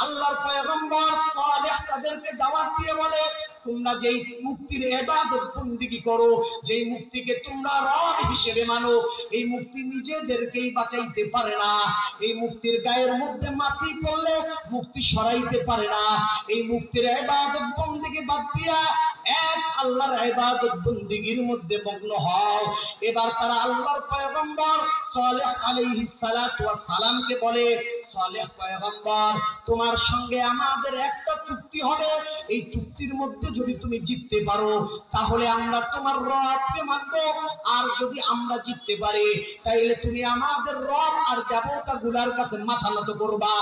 আল্লাহর পয়গম্বর সালেহ তাদেরকে দাওয়াত দিয়ে বলে, তোমরা যেই মুক্তির ইবাদত বندگی করো, যেই মুক্তিকে তোমরা রব হিসেবে মানো, এই মুক্তি নিজেদেরকেই বাঁচাইতে পারে না। এই মুক্তির গায়ের মধ্যে মাছি পড়লে মুক্তি সরাইতে পারে না। এই মুক্তির ইবাদত বندگی বাদ দিয়া এক আল্লাহর ইবাদত বندگির মধ্যে মগ্ন হও। এবার তারা আল্লাহর পয়গম্বর সালেহ আলাইহিস সালাতু ওয়াস সালামকে বলে, সালেহ পয়গম্বর, তোমার সঙ্গে আমাদের একটা চুক্তি হবে, এই চুক্তির মধ্যে যদি তুমি জিততে পারো তাহলে আমরা তোমার রবকে মানবো, আর যদি আমরা জিততে পারি তাহলে তুমি আমাদের রব আর দেবতাগুলোর কাছে মাথা নত করবা।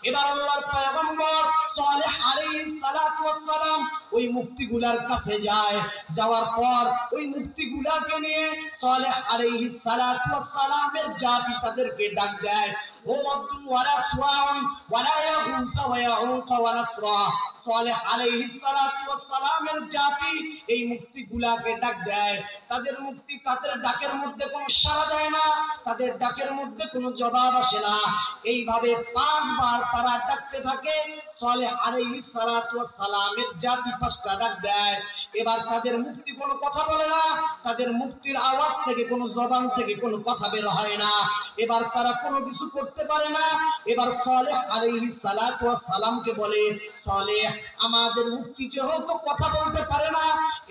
এবার আল্লাহর পয়গম্বর সালেহ আলাইহিস সালাতু ওয়াস সালাম ওই মুক্তিগুলার কাছে যায়। যাওয়ার পর ওই মুক্তিগুলাকে নিয়ে সালেহ আলাইহিস সালাতু ওয়াস সালামের জাতি তাদেরকে ডাক দেয়, ও আব্দুল ওয়ালা সুওয়ান ওয়ালা ইয়াগুত ওয়া ইয়াউক ওয়া নাসরা। সালেহ আলাইহিস সালাতু ওয়াস সালামের জাতি এই মুক্তিগুলাকে ডাক দেয়। তাদের মুক্তি তাদের ডাকের মধ্যে কোনো সাড়া দেয় না, তাদের ডাকের মধ্যে কোনো জবাব আসে না। এইভাবে 5 বার তারা ডাকতে থাকে। সালেহ আলাইহিস সালাতু ওয়াস সালামের জাতি 5টা ডাক দেয়। এবার তাদের মুক্তি কোনো কথা বলে না, তাদের মুক্তির আওয়াজ থেকে কোনো জবান থেকে কোনো কথা বের হয় না। এবার তারা কোনো কিছু করতে পারে না। এবার সালেহ আলাইহিস সালাতু ওয়াস সালামকে বলে, সালেহ, আমাদের মুক্তি যেহেতু কথা বলতে পারে না,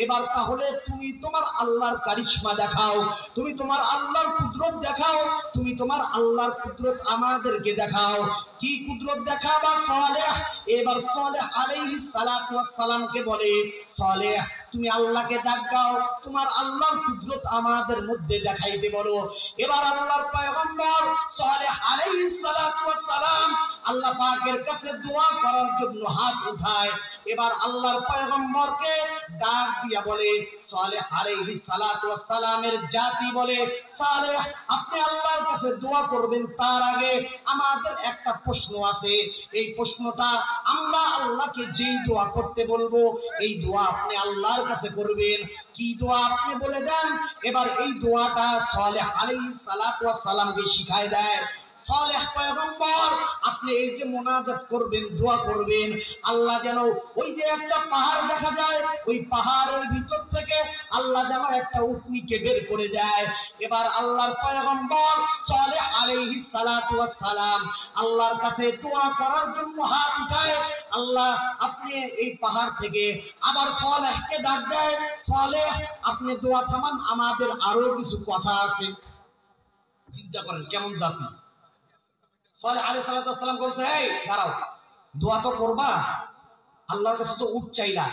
এবার তাহলে তুমি তোমার আল্লাহর কারিশমা দেখাও, তুমি তোমার আল্লাহর কুদরত দেখাও, তুমি তোমার আল্লাহর কুদরত আমাদেরকে দেখাও। কি কুদরত দেখাবা সালেহ? এবার সালেহ আলাইহিস সালাতু ওয়াস সালামকে বলে, সালেহ, তুমি আল্লাহকে ডাক দাও, তোমার আল্লাহর কুদরত আমাদের মধ্যে দেখাইতে বলো। এবার আল্লাহর পয়গম্বর সালেহ আলাইহিস সালাতু ওয়াস সালাম আল্লাহ পাকের কাছে দোয়া করার জন্য হাত উঠায়। এবার আল্লাহর পয়গম্বরকে ডাক দিয়া বলে, সালেহ আলাইহিস সালাতু ওয়াস সালামের জাতি বলে, সালেহ, আপনি আল্লাহর কাছে দোয়া করবেন, তার আগে আমাদের একটা প্রশ্ন আছে। এই প্রশ্নটা আমরা আল্লাহকে যেই দোয়া করতে বলবো এই দোয়া আপনি আল্লাহর কাছে করবেন। কি দোয়া আপনি বলে দেন। এবার এই দোয়াটা সালেহ আলাইহিস সালাতু ওয়াস সালামকে শিখায় দেয়। সালেহ পয়গম্বর, আপনি এই যে মুনাজাত করবেন, দোয়া করবেন, আল্লাহ যেন ওই যে একটা পাহাড় দেখা যায়, ওই পাহাড়ের ভিতর থেকে আল্লাহ যেন একটা উটনিকে বের করে দেয়। এবার আল্লাহর পয়গম্বর সালেহ আলাইহিস সালাতু ওয়াস সালাম আল্লাহর কাছে দোয়া করার জন্য হাত উঠায়। আল্লাহ, আপনি এই পাহাড় থেকে আবার সালেহকে ডাক দেয়, সালেহ, আপনি দোয়া থামান, আমাদের আরো কিছু কথা আছে। চিন্তা করেন কেমন জাতি। সালেহ আলাইহিস সালাতু ওয়াস সালাম বলছে, এই দাঁড়াও, দোয়া তো করবা, আল্লাহর কাছে তো উট চাইলা,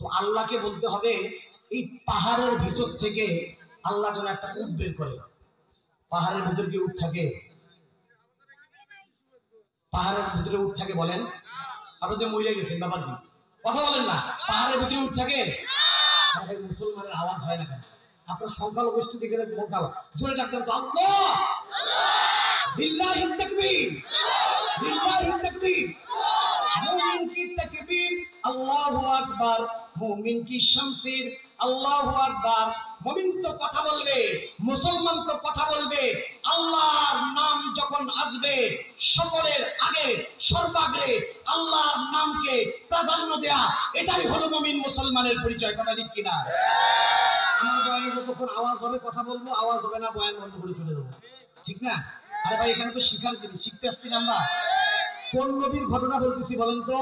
তো আল্লাহকে বলতে হবে এই পাহাড়ের ভিতর থেকে আল্লাহ যেন একটা উট বের করে। পাহাড়ের ভিতর কি উট থাকে? পাহাড়ের ভিতরে উট থাকে বলেন? আপনি যে মইলা গেছেন ব্যাপার কি? কথা বলেন না। পাহাড়ের ভিতরে উট থাকে? মুসলমানের আওয়াজ হয় না কেন? আপনার সংখ্যালঘু দিকে জোরে ডাকতেন তো, আল্লাহ, বিল্লাহিত তাকবীর, বিল্লাহিত তাকবীর, মুমিন কি তাকবীর, আল্লাহু আকবার, মুমিন কি শামসির, আল্লাহু আকবার। মুমিন তো কথা বলবে, মুসলমান তো কথা বলবে। আল্লাহর নাম যখন আসবে সকলের আগে সর্বাগ্রে আল্লাহর নামকে প্রাধান্য দেয়া, এটাই হলো মুমিন মুসলমানের পরিচয়। কথা ঠিক কিনা? আমার বয়ানে যতক্ষণ আওয়াজ হবে কথা বলবো, আওয়াজ হবে না বয়ান বন্ধ করে চলে যাবো, ঠিক না? আরে ভাই, এখানে তো শিখার জিনিস, শিখতে আসছি না আমরা। কোন নবীর ঘটনা বলতেছি বলেন তো?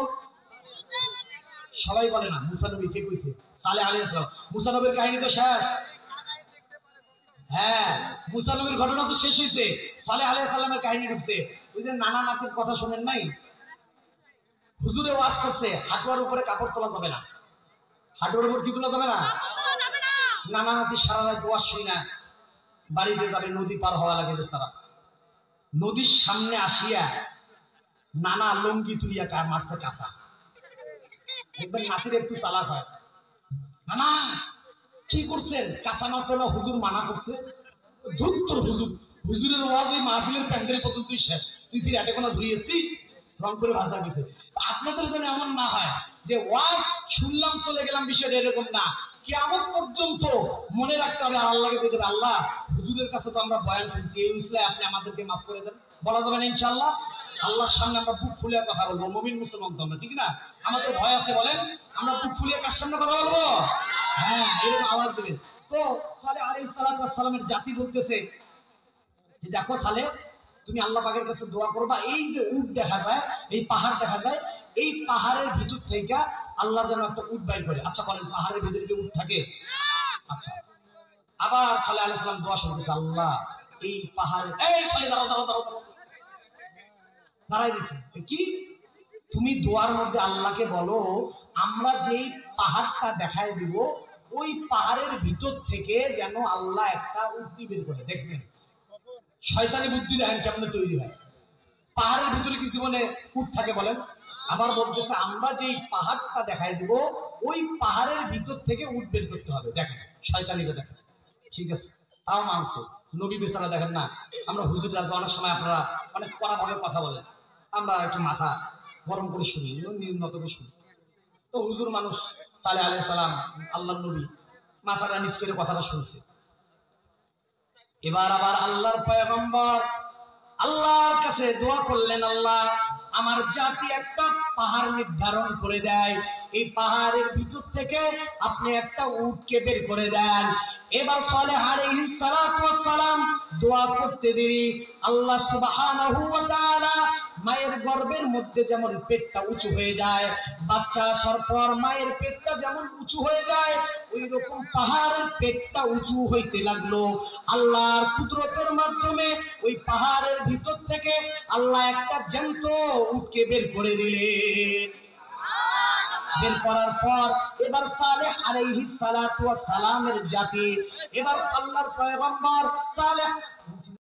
সবাই বলে না। মুসা নবী, কে কইছে? সালেহ আলাইহিস সালাম। মুসা নবীর কাহিনী তো শেষ। হ্যাঁ, মুসা নবীর ঘটনা তো শেষ হইছে, সালেহ আলাইহিস সালামের কাহিনী ঢুকছে। ওই যে নানা নাতির কথা শুনেন নাই? হুজুরে ওয়াজ করছে, হাঁটুয়ার উপরে কাপড় তোলা যাবে না। হাঁটুয়ার উপর কি তোলা যাবে না? নানা নাতি সারা রাত ওয়াজ শুই না, বাড়িতে যাবে, নদী পার হওয়া লাগে বেচারা। নদীর সামনে আসিয়া নানা লঙ্গি তুলিয়া কার মারছে কাঁচা। দেখবেন নাতির একটু চালাক হয়, নানা কি করছেন? কাঁচা মারতে না, হুজুর মানা করছে। ধুত্তর হুজুর, হুজুরের ওয়াজ ওই মাহফিলের প্যান্ডেল পর্যন্তই শেষ, তুই ফিরে হাতে কোনো ধরিয়ে এসছিস, রং করে ভাষা গেছে। আপনাদের যেন এমন না হয় যে ওয়াজ শুনলাম চলে গেলাম, বিষয়টা এরকম না। কিয়ামত পর্যন্ত মনে রাখতে হবে, আর আল্লাহকে বলতে হবে, আল্লাহ, হুজুরের কাছে তো আমরা বয়ান শুনছি, এই উসিলায় আপনি আমাদেরকে মাফ করে দেন। বলা যাবে না ইনশাআল্লাহ? আল্লাহর সামনে আমরা বুক ফুলিয়ে কথা বলবো, মুমিন মুসলমান তো আমরা, ঠিক না? আমাদের ভয় আছে বলেন, আমরা বুক ফুলিয়ে কার সামনে কথা বলবো? হ্যাঁ, এরকম আওয়াজ দেবেন। তো সালেহ আলাইহিস সালাতু ওয়াস সালামের জাতি বলতেছে যে দেখো সালেহ, তুমি আল্লাহ পাকের কাছে দোয়া করবা, এই যে উট দেখা যায়, এই পাহাড় দেখা যায়, এই পাহাড়ের ভিতর থেকে আল্লাহ যেন একটা উট বাইর করে। আচ্ছা বলেন, পাহাড়ের ভিতরে কি উট থাকে? আচ্ছা, আবার সালেহ আলাইহিস সালাম দোয়া শুরু করছে, আল্লাহ এই পাহাড়ে, এই সালেহ দাঁড়াও দাঁড়াও দাঁড়াও দাঁড়াও, দাঁড়াই দিছে কি? তুমি দোয়ার মধ্যে আল্লাহকে বলো আমরা যেই পাহাড়টা দেখায় দিব, ওই পাহাড়ের ভিতর থেকে যেন আল্লাহ একটা উটনি বের করে। দেখছেন শয়তানি বুদ্ধি দেখেন কেমনে তৈরি হয়। পাহাড়ের ভিতরে কি জীবনে উট থাকে বলেন? আবার বলতেছে আমরা যেই পাহাড়টা দেখায় দিব, ওই পাহাড়ের ভিতর থেকে উট বের করতে হবে। দেখেন শয়তানিটা দেখেন। ঠিক আছে, তাও মানছে। নবী বেচারা দেখেন না, আমরা হুজুররা অনেক সময় আপনারা অনেক কড়া ভাবে কথা বলেন, আমরা একটু মাথা গরম করে শুনি, নত করে শুনি। তো হুজুর মানুষ, সালেহ আলাইহিস সালাম আল্লাহর নবী, মাথাটা নিচ করে কথাটা শুনছে। এবার আবার আল্লাহর পয়গম্বর আল্লাহর কাছে দোয়া করলেন, আল্লাহ আমার জাতি একটা পাহাড় নির্ধারণ করে দেয়, এই পাহাড়ের ভিতর থেকে আপনি একটা উটকে বের করে দেন। এবার সালেহ আলাইহিস সালাতু ওয়াস সালাম দোয়া করতে দেরি আল্লাহ সুবহানাহু ওয়া তাআলা মায়ের গর্ভের মধ্যে যেমন পেটটা উঁচু হয়ে যায়, বাচ্চা আসার পর মায়ের পেটটা যেমন উঁচু হয়ে যায়, ওই রকম পাহাড়ের পেটটা উঁচু হইতে লাগলো। আল্লাহর কুদরতের মাধ্যমে ওই পাহাড়ের ভিতর থেকে আল্লাহ একটা জ্যান্ত উটকে বের করে দিলেন। বের করার পর এবার সালেহ আলাইহিস সালাতু ওয়াস সালামের জাতি, এবার আল্লাহর পয়গম্বর সালেহ